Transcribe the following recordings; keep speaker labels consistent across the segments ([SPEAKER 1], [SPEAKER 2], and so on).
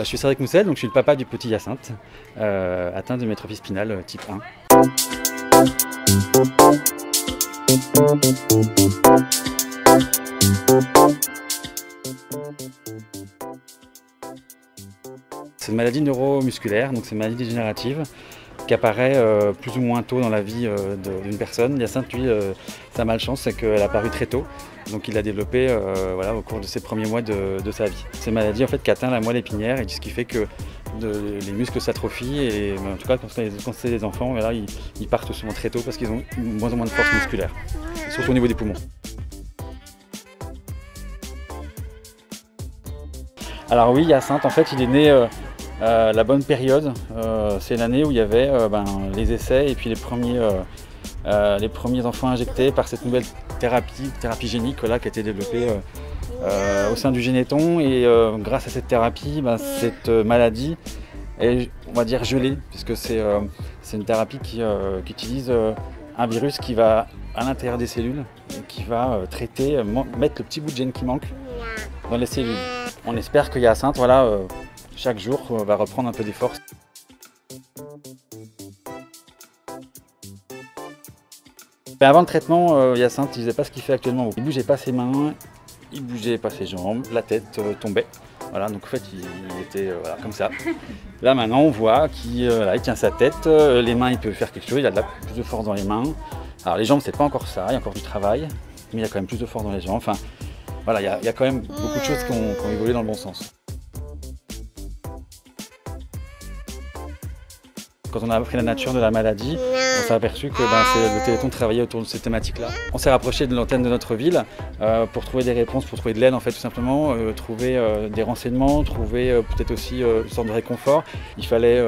[SPEAKER 1] Je suis Cédric Moussel, donc je suis le papa du petit Hyacinthe, atteint de myétrophie spinale type 1. C'est une maladie neuromusculaire, donc c'est une maladie dégénérative qui apparaît plus ou moins tôt dans la vie d'une personne. Hyacinthe, lui, sa malchance, c'est qu'elle a apparu très tôt, donc il l'a développée voilà, au cours de ses premiers mois de sa vie. C'est une maladie en fait, qui atteint la moelle épinière et ce qui fait que les muscles s'atrophient et en tout cas quand c'est des enfants, voilà, ils partent souvent très tôt parce qu'ils ont moins en moins de force musculaire, surtout au niveau des poumons. Alors oui, Hyacinthe, en fait, il est né la bonne période, c'est l'année où il y avait les essais et puis les premiers enfants injectés par cette nouvelle thérapie génique voilà, qui a été développée au sein du Généton. Et grâce à cette thérapie, cette maladie est, on va dire, gelée, puisque c'est une thérapie qui utilise un virus qui va à l'intérieur des cellules et qui va traiter, mettre le petit bout de gène qui manque dans les cellules. On espère que Hyacinthe, voilà, chaque jour, va reprendre un peu des forces. Mais avant le traitement, Hyacinthe, il ne faisait pas ce qu'il fait actuellement. Il ne bougeait pas ses mains, il ne bougeait pas ses jambes, la tête tombait. Voilà, donc en fait, il était voilà, comme ça. Là maintenant, on voit qu'il tient sa tête, les mains, il peut faire quelque chose, il a plus de force dans les mains. Alors les jambes, c'est pas encore ça, il y a encore du travail, mais il y a quand même plus de force dans les jambes. Enfin, voilà, il y a quand même beaucoup de choses qui ont évolué dans le bon sens. Quand on a appris la nature de la maladie, on s'est aperçu que le Téléthon travaillait autour de ces thématiques-là. On s'est rapproché de l'antenne de notre ville pour trouver des réponses, pour trouver de l'aide en fait tout simplement, trouver des renseignements, trouver peut-être aussi une sorte de réconfort. Il fallait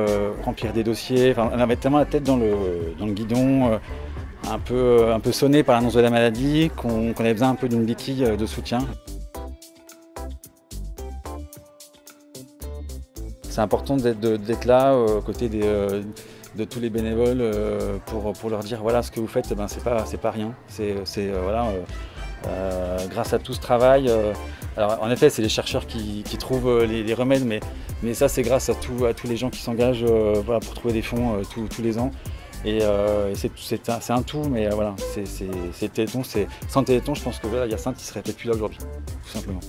[SPEAKER 1] remplir des dossiers, enfin, on avait tellement la tête dans le guidon, un peu sonné par l'annonce de la maladie, qu'on avait besoin un peu d'une béquille de soutien. C'est important d'être là aux côtés de tous les bénévoles pour leur dire voilà ce que vous faites, c'est pas rien. Grâce à tout ce travail, alors en effet c'est les chercheurs qui trouvent les remèdes, mais ça c'est grâce à tous les gens qui s'engagent voilà, pour trouver des fonds tous les ans. Et c'est un tout, mais voilà, sans Téléthon, je pense que Hyacinthe ne serait peut-être plus là aujourd'hui, tout simplement.